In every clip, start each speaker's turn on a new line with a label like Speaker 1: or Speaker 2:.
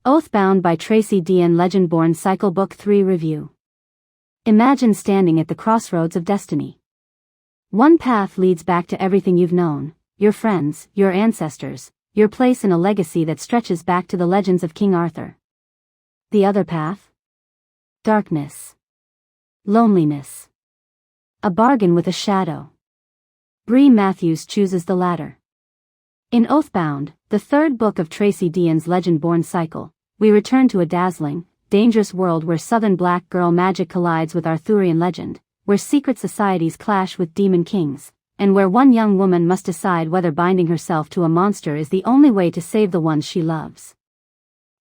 Speaker 1: Oathbound by Tracy Deonn Legendborn Cycle Book 3 Review. Imagine standing at the crossroads of destiny. One path leads back to everything you've known, your friends, your ancestors, your place in a legacy that stretches back to the legends of King Arthur. The other path? Darkness. Loneliness. A bargain with a shadow. Bree Matthews chooses the latter. In Oathbound, the third book of Tracy Deonn's Legendborn Cycle, we return to a dazzling, dangerous world where southern black girl magic collides with Arthurian legend, where secret societies clash with demon kings, and where one young woman must decide whether binding herself to a monster is the only way to save the ones she loves.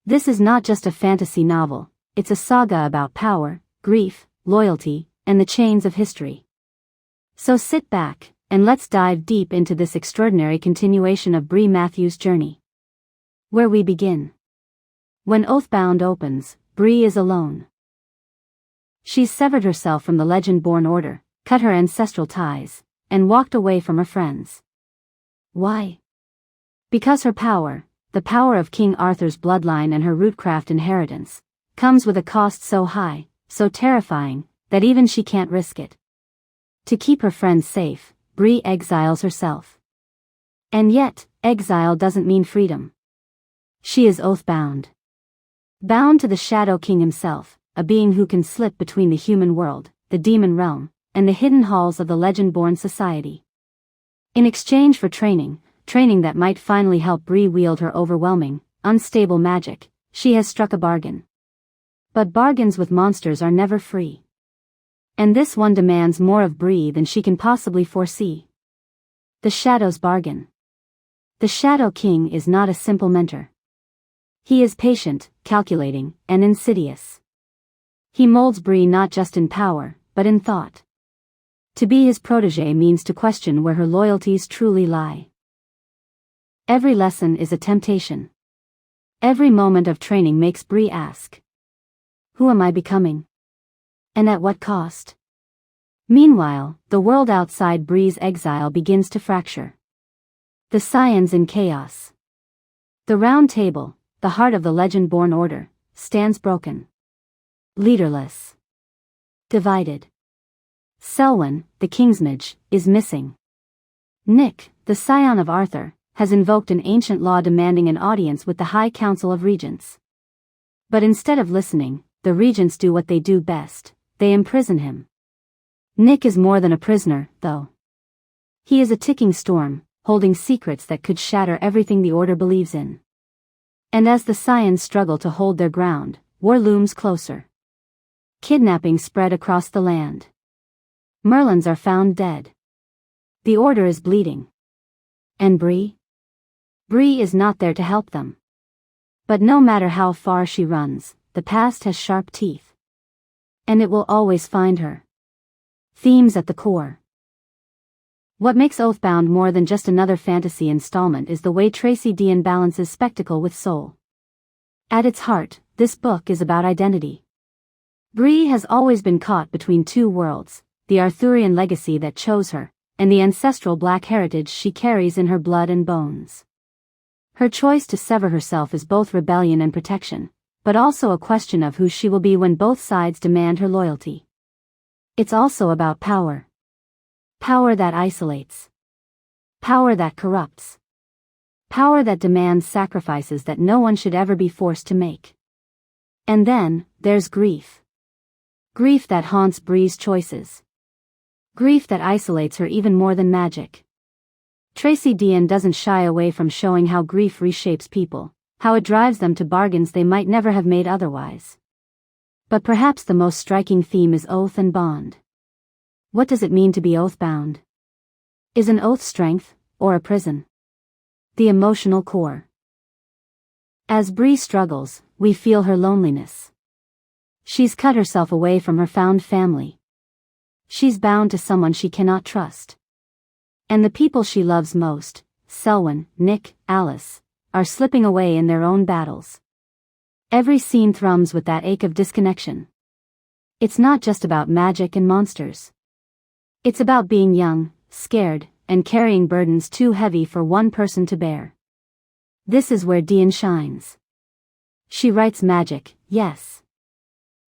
Speaker 1: This is not just a fantasy novel, it's a saga about power, grief, loyalty, and the chains of history. So sit back, and let's dive deep into this extraordinary continuation of Bree Matthews' journey. Where we begin. When Oathbound opens, Bree is alone. She's severed herself from the Legendborn Order, cut her ancestral ties, and walked away from her friends. Why? Because her power, the power of King Arthur's bloodline and her rootcraft inheritance, comes with a cost so high, so terrifying, that even she can't risk it. To keep her friends safe, Bree exiles herself. And yet, exile doesn't mean freedom. She is oathbound. Bound to the Shadow King himself, a being who can slip between the human world, the demon realm, and the hidden halls of the Legendborn Society. In exchange for training that might finally help Bree wield her overwhelming, unstable magic, she has struck a bargain. But bargains with monsters are never free. And this one demands more of Bree than she can possibly foresee. The Shadow's bargain. The Shadow King is not a simple mentor. He is patient, calculating, and insidious. He molds Bree not just in power, but in thought. To be his protégé means to question where her loyalties truly lie. Every lesson is a temptation. Every moment of training makes Bree ask, who am I becoming? And at what cost? Meanwhile, the world outside Bree's exile begins to fracture. The scions in chaos. The Round Table, the heart of the Legendborn Order, stands broken. Leaderless. Divided. Selwyn, the Kingsmage, is missing. Nick, the scion of Arthur, has invoked an ancient law demanding an audience with the High Council of Regents. But instead of listening, the regents do what they do best. They imprison him. Nick is more than a prisoner, though. He is a ticking storm, holding secrets that could shatter everything the Order believes in. And as the scions struggle to hold their ground, war looms closer. Kidnapping spread across the land. Merlins are found dead. The Order is bleeding. And Bree? Bree is not there to help them. But no matter how far she runs, the past has sharp teeth. And it will always find her. Themes at the core. What makes Oathbound more than just another fantasy installment is the way Tracy Deonn balances spectacle with soul. At its heart, this book is about identity. Bree has always been caught between two worlds, the Arthurian legacy that chose her, and the ancestral black heritage she carries in her blood and bones. Her choice to sever herself is both rebellion and protection, but also a question of who she will be when both sides demand her loyalty. It's also about power. Power that isolates. Power that corrupts. Power that demands sacrifices that no one should ever be forced to make. And then, there's grief. Grief that haunts Bree's choices. Grief that isolates her even more than magic. Tracy Deonn doesn't shy away from showing how grief reshapes people, how it drives them to bargains they might never have made otherwise. But perhaps the most striking theme is oath and bond. What does it mean to be oathbound? Is an oath strength, or a prison? The emotional core. As Bree struggles, we feel her loneliness. She's cut herself away from her found family. She's bound to someone she cannot trust. And the people she loves most, Selwyn, Nick, Alice, are slipping away in their own battles. Every scene thrums with that ache of disconnection. It's not just about magic and monsters. It's about being young, scared, and carrying burdens too heavy for one person to bear. This is where Deonn shines. She writes magic, yes.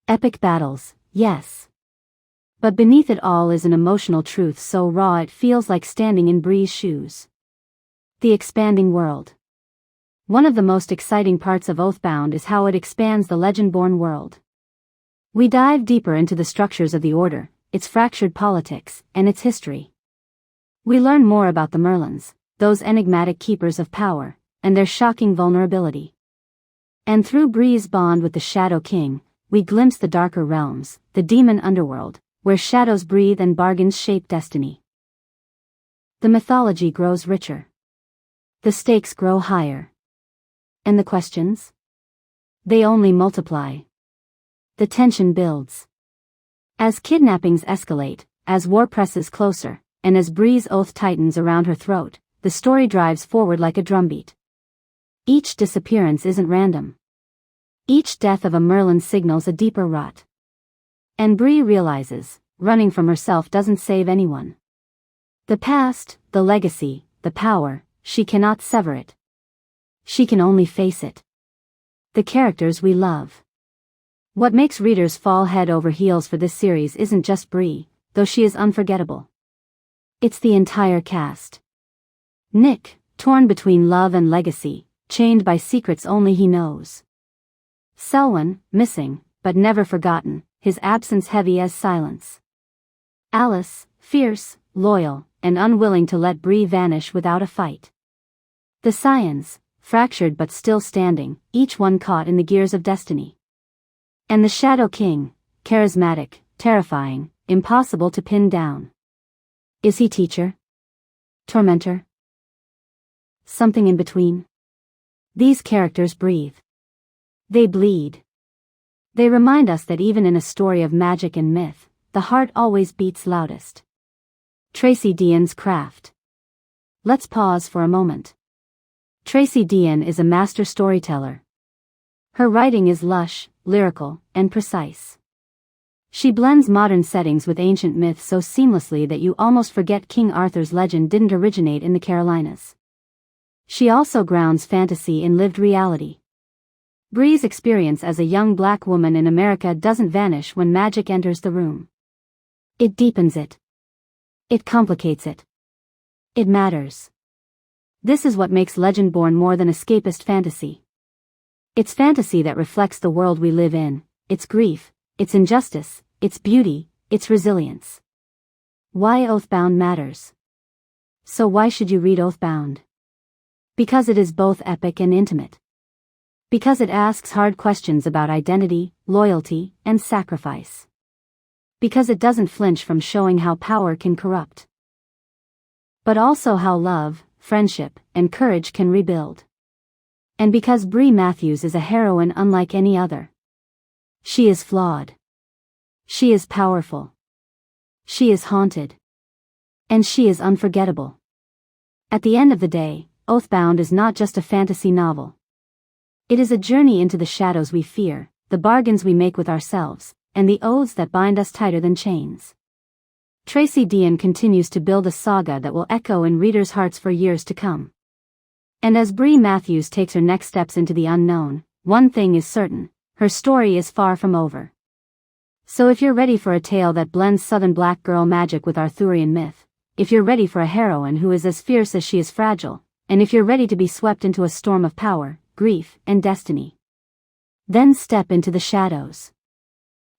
Speaker 1: Epic battles, yes. But beneath it all is an emotional truth so raw it feels like standing in Bree's shoes. The expanding world. One of the most exciting parts of Oathbound is how it expands the Legendborn world. We dive deeper into the structures of the Order, its fractured politics, and its history. We learn more about the Merlins, those enigmatic keepers of power, and their shocking vulnerability. And through Bree's bond with the Shadow King, we glimpse the darker realms, the demon underworld, where shadows breathe and bargains shape destiny. The mythology grows richer. The stakes grow higher. And the questions? They only multiply. The tension builds. As kidnappings escalate, as war presses closer, and as Bree's oath tightens around her throat, the story drives forward like a drumbeat. Each disappearance isn't random. Each death of a Merlin signals a deeper rot. And Bree realizes, running from herself doesn't save anyone. The past, the legacy, the power, she cannot sever it. She can only face it. The characters we love. What makes readers fall head over heels for this series isn't just Bree, though she is unforgettable. It's the entire cast. Nick, torn between love and legacy, chained by secrets only he knows. Selwyn, missing, but never forgotten, his absence heavy as silence. Alice, fierce, loyal, and unwilling to let Bree vanish without a fight. The Scions, fractured but still standing, each one caught in the gears of destiny. And the Shadow King, charismatic, terrifying, impossible to pin down. Is he teacher? Tormentor? Something in between? These characters breathe. They bleed. They remind us that even in a story of magic and myth, the heart always beats loudest. Tracy Deonn's craft. Let's pause for a moment. Tracy Deonn is a master storyteller. Her writing is lush, lyrical, and precise. She blends modern settings with ancient myth so seamlessly that you almost forget King Arthur's legend didn't originate in the Carolinas. She also grounds fantasy in lived reality. Bree's experience as a young black woman in America doesn't vanish when magic enters the room. It deepens it. It complicates it. It matters. This is what makes Legendborn more than escapist fantasy. It's fantasy that reflects the world we live in, its grief, its injustice, its beauty, its resilience. Why Oathbound matters. So why should you read Oathbound? Because it is both epic and intimate. Because it asks hard questions about identity, loyalty, and sacrifice. Because it doesn't flinch from showing how power can corrupt. But also how love, friendship, and courage can rebuild. And because Bree Matthews is a heroine unlike any other. She is flawed. She is powerful. She is haunted. And she is unforgettable. At the end of the day, Oathbound is not just a fantasy novel. It is a journey into the shadows we fear, the bargains we make with ourselves, and the oaths that bind us tighter than chains. Tracy Deonn continues to build a saga that will echo in readers' hearts for years to come. And as Bree Matthews takes her next steps into the unknown, one thing is certain, her story is far from over. So if you're ready for a tale that blends Southern black girl magic with Arthurian myth, if you're ready for a heroine who is as fierce as she is fragile, and if you're ready to be swept into a storm of power, grief, and destiny, then step into the shadows.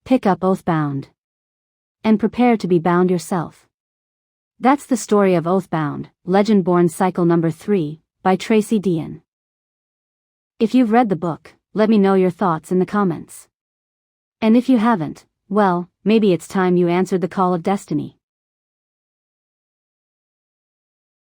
Speaker 1: Pick up Oathbound. And prepare to be bound yourself. That's the story of Oathbound, Legendborn Cycle number 3, by Tracy Deonn. If you've read the book, let me know your thoughts in the comments. And if you haven't, well, maybe it's time you answered the call of destiny.